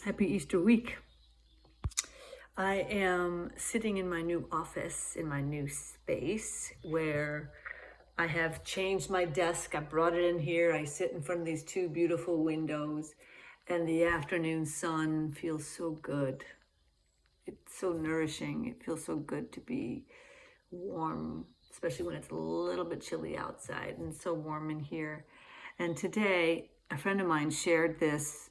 Happy Easter week. I am sitting in my new office, in my new space, where I have changed my desk. I brought it in here. I sit in front of these two beautiful windows, and the afternoon sun feels so good. It's so nourishing. It feels so good to be warm, especially when it's a little bit chilly outside and so warm in here. And today, a friend of mine shared this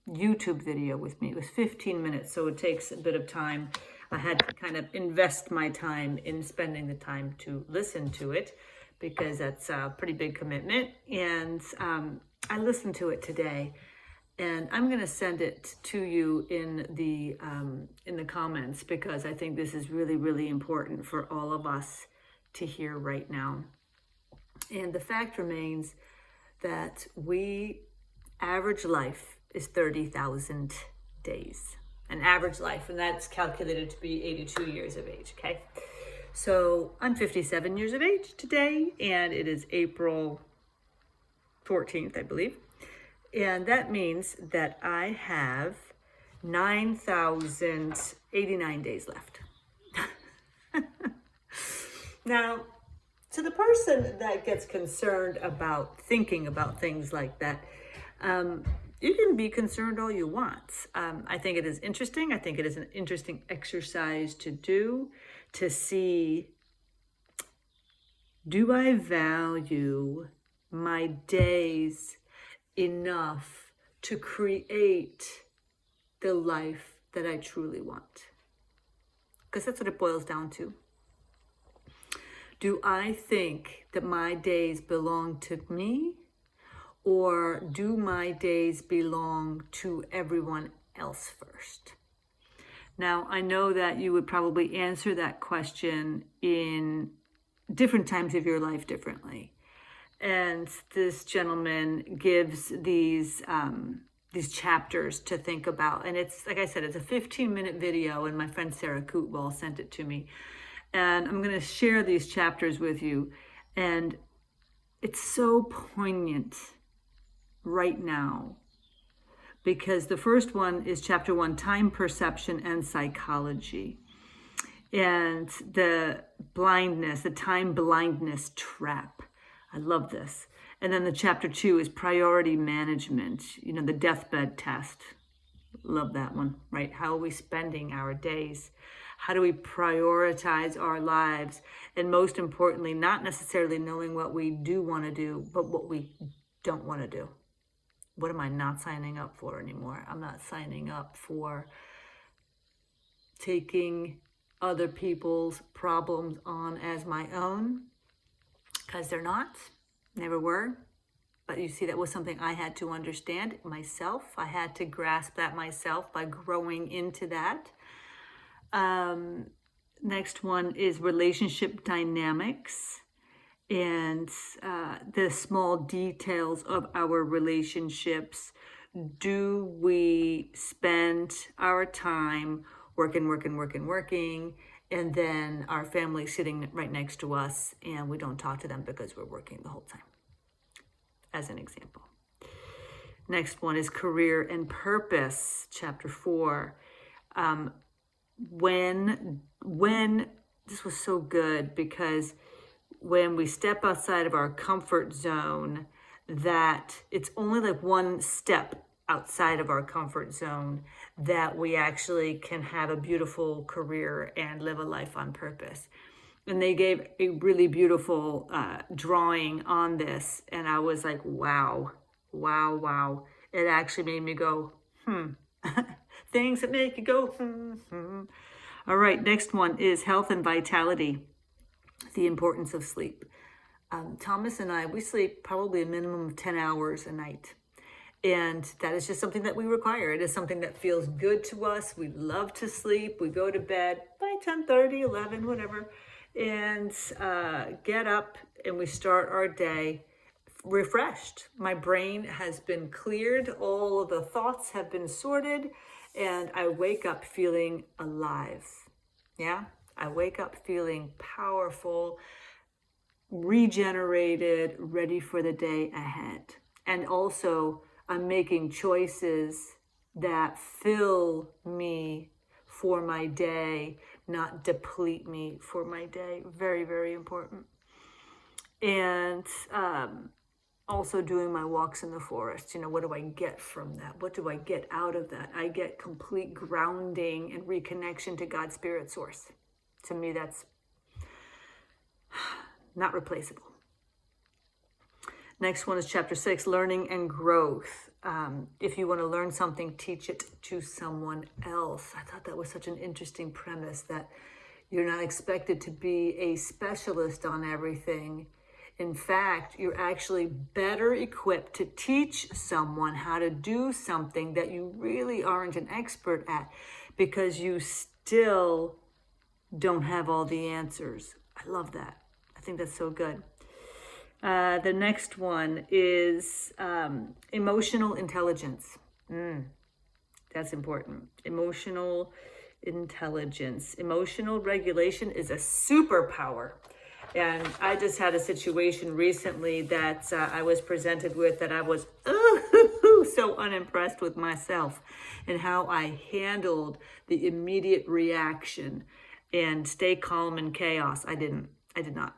YouTube video with me. It was 15 minutes, so it takes a bit of time. I had to kind of invest my time in spending the time to listen to it because that's a pretty big commitment. And I listened to it today, and I'm going to send it to you in the comments because I think this is really, really important for all of us to hear right now. And the fact remains that average life is 30,000 days. An average life, and that's calculated to be 82 years of age, okay? So I'm 57 years of age today, and it is April 14th, I believe. And that means that I have 9,089 days left. Now, to the person that gets concerned about thinking about things like that, you can be concerned all you want. I think it is interesting. I think it is an interesting exercise to do, to see, do I value my days enough to create the life that I truly want? Because that's what it boils down to. Do I think that my days belong to me? Or do my days belong to everyone else first? Now, I know that you would probably answer that question in different times of your life differently. And this gentleman gives these chapters to think about. And it's, like I said, it's a 15-minute video, and my friend Sarah Kootwell sent it to me. And I'm going to share these chapters with you. And it's so poignant right now, because the first one is chapter 1, time perception and psychology, and the time blindness trap. I love this. And then the chapter 2 is priority management, the deathbed test. Love that one, right? How are we spending our days? How do we prioritize our lives? And most importantly, not necessarily knowing what we do want to do, but what we don't want to do. What am I not signing up for anymore? I'm not signing up for taking other people's problems on as my own, because they're not, never were. But you see, that was something I had to understand myself. I had to grasp that myself by growing into that. Next one is relationship dynamics, and the small details of our relationships. Do we spend our time working, and then our family sitting right next to us, and we don't talk to them because we're working the whole time, as an example. Next one is career and purpose, chapter 4. When this was so good, because when we step outside of our comfort zone, that it's only like one step outside of our comfort zone that we actually can have a beautiful career and live a life on purpose. And they gave a really beautiful drawing on this, and I was like, wow. It actually made me go, things that make you go, All right, next one is health and vitality, the importance of sleep. Thomas and I, we sleep probably a minimum of 10 hours a night. And that is just something that we require. It is something that feels good to us. We love to sleep. We go to bed by 10:30, 11, whatever, and get up, and we start our day refreshed. My brain has been cleared. All of the thoughts have been sorted, and I wake up feeling alive. Yeah, I wake up feeling powerful, regenerated, ready for the day ahead. And also, I'm making choices that fill me for my day, not deplete me for my day. Very, very important. And also doing my walks in the forest. What do I get from that? What do I get out of that? I get complete grounding and reconnection to God's spirit source. To me, that's not replaceable. Next one is chapter 6, learning and growth. If you want to learn something, teach it to someone else. I thought that was such an interesting premise, that you're not expected to be a specialist on everything. In fact, you're actually better equipped to teach someone how to do something that you really aren't an expert at, because you still don't have all the answers. I love that. I think that's so good. The next one is emotional intelligence. That's important. Emotional intelligence. Emotional regulation is a superpower. And I just had a situation recently that I was presented with that I was so unimpressed with myself and how I handled the immediate reaction and stay calm in chaos. I did not.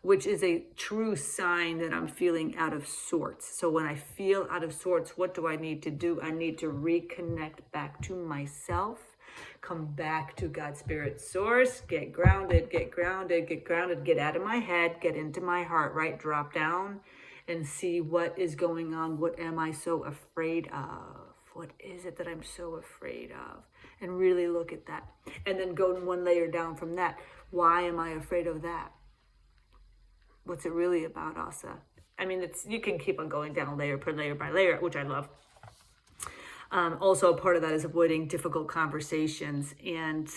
Which is a true sign that I'm feeling out of sorts. So when I feel out of sorts, what do I need to do? I need to reconnect back to myself, come back to God's spirit source, get grounded, get out of my head, get into my heart, right? Drop down and see what is going on. What am I so afraid of? What is it that I'm so afraid of? And really look at that. And then go one layer down from that. Why am I afraid of that? What's it really about, Asa? I mean, you can keep on going down layer by layer, which I love. Also, part of that is avoiding difficult conversations. And,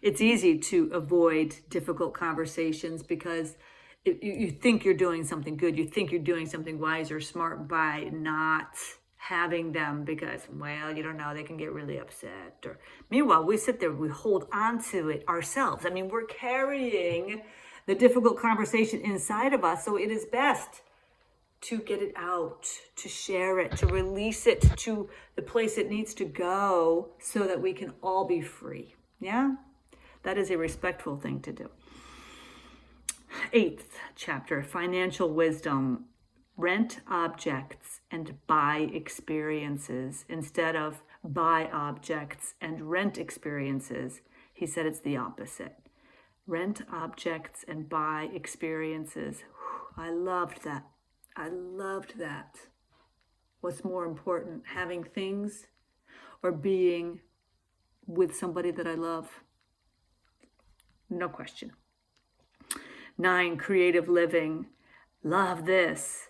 it's easy to avoid difficult conversations because you think you're doing something good. You think you're doing something wise or smart by not having them, because, well, you don't know, they can get really upset. Or meanwhile, we sit there, we hold on to it ourselves. I mean, we're carrying the difficult conversation inside of us. So it is best to get it out, to share it, to release it to the place it needs to go so that we can all be free. Yeah? That is a respectful thing to do. 8th chapter, financial wisdom. Rent objects and buy experiences instead of buy objects and rent experiences. He said it's the opposite. Rent objects and buy experiences. I loved that. What's more important, having things or being with somebody that I love? No question. 9, creative living. Love this.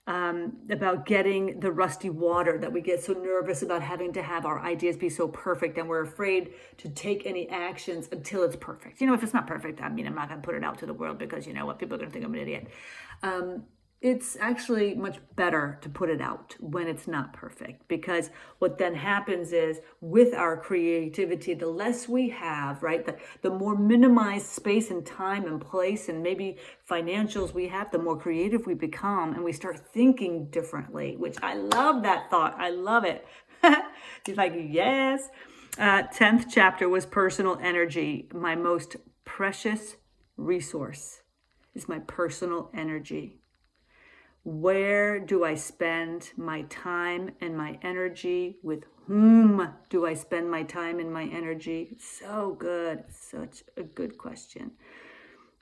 About getting the rusty water, that we get so nervous about having to have our ideas be so perfect, and we're afraid to take any actions until it's perfect. If it's not perfect, I'm not going to put it out to the world, because you know what, people are going to think I'm an idiot. It's actually much better to put it out when it's not perfect, because what then happens is, with our creativity, the less we have, right, the more minimized space and time and place and maybe financials we have, the more creative we become, and we start thinking differently, which I love that thought. I love it. He's like, yes. 10th chapter was personal energy. My most precious resource is my personal energy. Where do I spend my time and my energy? With whom do I spend my time and my energy? So good. Such a good question.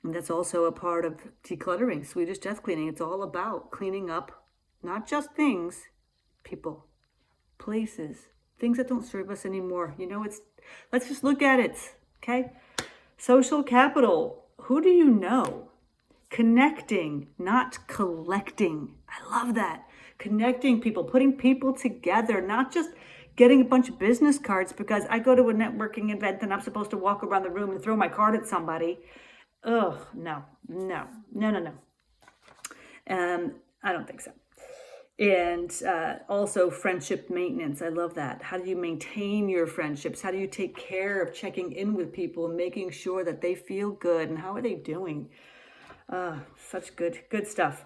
And that's also a part of decluttering, Swedish death cleaning. It's all about cleaning up, not just things, people, places, things that don't serve us anymore. Let's just look at it, okay? Social capital. Who do you know? Connecting, not collecting. I love that. Connecting people, putting people together, not just getting a bunch of business cards because I go to a networking event and I'm supposed to walk around the room and throw my card at somebody. Oh, no. I don't think so. And also friendship maintenance. I love that. How do you maintain your friendships? How do you take care of checking in with people and making sure that they feel good? And how are they doing? Such good stuff.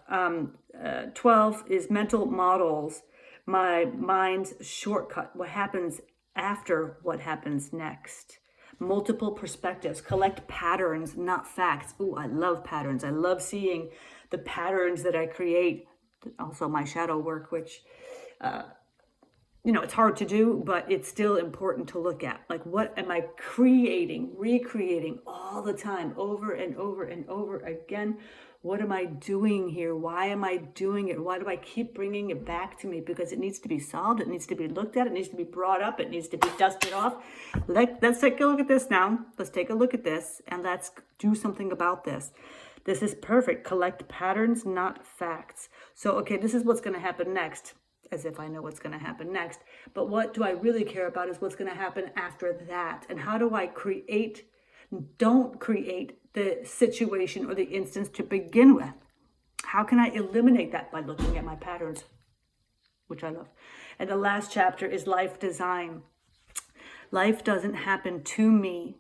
12 is mental models. my mind's shortcut, what happens after what happens next. Multiple perspectives, collect patterns, not facts. Ooh, I love patterns. I love seeing the patterns that I create. Also my shadow work, which, it's hard to do, but it's still important to look at. Like, what am I creating, recreating all the time, over and over and over again? What am I doing here? Why am I doing it? Why do I keep bringing it back to me? Because it needs to be solved. It needs to be looked at. It needs to be brought up. It needs to be dusted off. Let's take a look at this now. Let's take a look at this and let's do something about this. This is perfect. Collect patterns, not facts. So, okay, this is what's going to happen next, as if I know what's going to happen next. But what do I really care about is what's going to happen after that. And how do I don't create the situation or the instance to begin with? How can I eliminate that? By looking at my patterns, which I love. And the last chapter is life design. Life doesn't happen to me.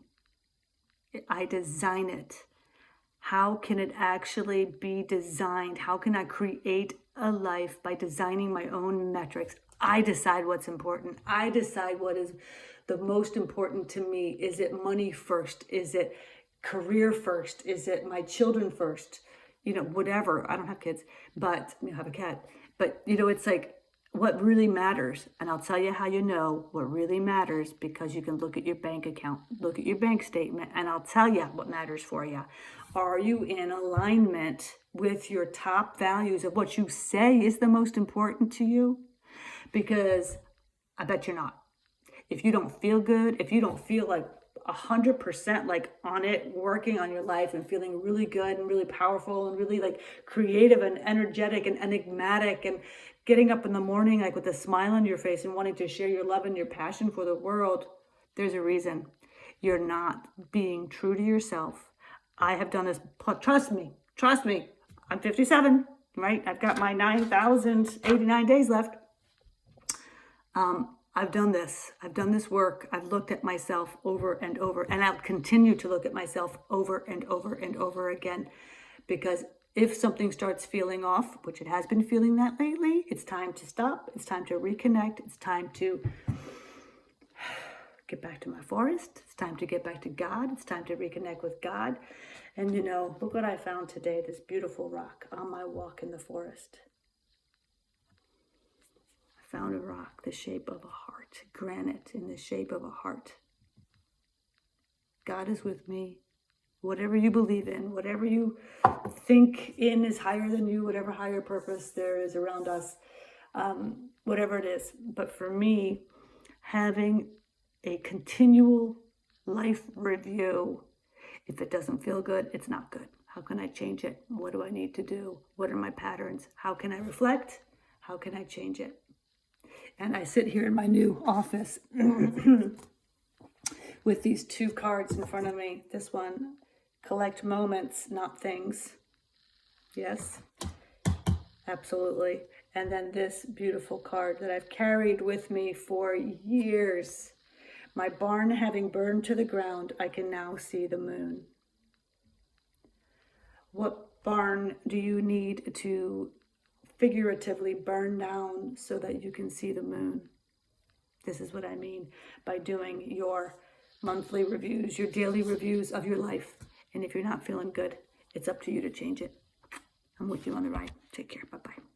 I design it. How can it actually be designed? How can I create a life by designing my own metrics? I decide what's important. I decide what is the most important to me. Is it money first? Is it career first? Is it my children first? Whatever. I don't have kids, but I have a cat. But, it's like what really matters. And I'll tell you how you know what really matters, because you can look at your bank account, look at your bank statement, and I'll tell you what matters for you. Are you in alignment with your top values of what you say is the most important to you? Because I bet you're not. If you don't feel good, if you don't feel like 100% like on it, working on your life and feeling really good and really powerful and really like creative and energetic and enigmatic and getting up in the morning like with a smile on your face and wanting to share your love and your passion for the world, there's a reason. You're not being true to yourself. I have done this. Trust me. I'm 57, right? I've got my 9,089 days left. I've done this. I've done this work. I've looked at myself over and over, and I'll continue to look at myself over and over and over again, because if something starts feeling off, which it has been feeling that lately, it's time to stop. It's time to reconnect. It's time to get back to my forest. It's time to get back to God. It's time to reconnect with God. And look what I found today, this beautiful rock on my walk in the forest. Found a rock the shape of a heart, granite in the shape of a heart. God is with me. Whatever you believe in, whatever you think in is higher than you, whatever higher purpose there is around us, whatever it is. But for me, having a continual life review, if it doesn't feel good, it's not good. How can I change it? What do I need to do? What are my patterns? How can I reflect? How can I change it? And I sit here in my new office with these two cards in front of me. This one, collect moments, not things. Yes, absolutely. And then this beautiful card that I've carried with me for years. My barn having burned to the ground, I can now see the moon. What barn do you need to figuratively burn down so that you can see the moon? This is what I mean by doing your monthly reviews, your daily reviews of your life. And if you're not feeling good, it's up to you to change it. I'm with you on the ride. Take care. Bye-bye.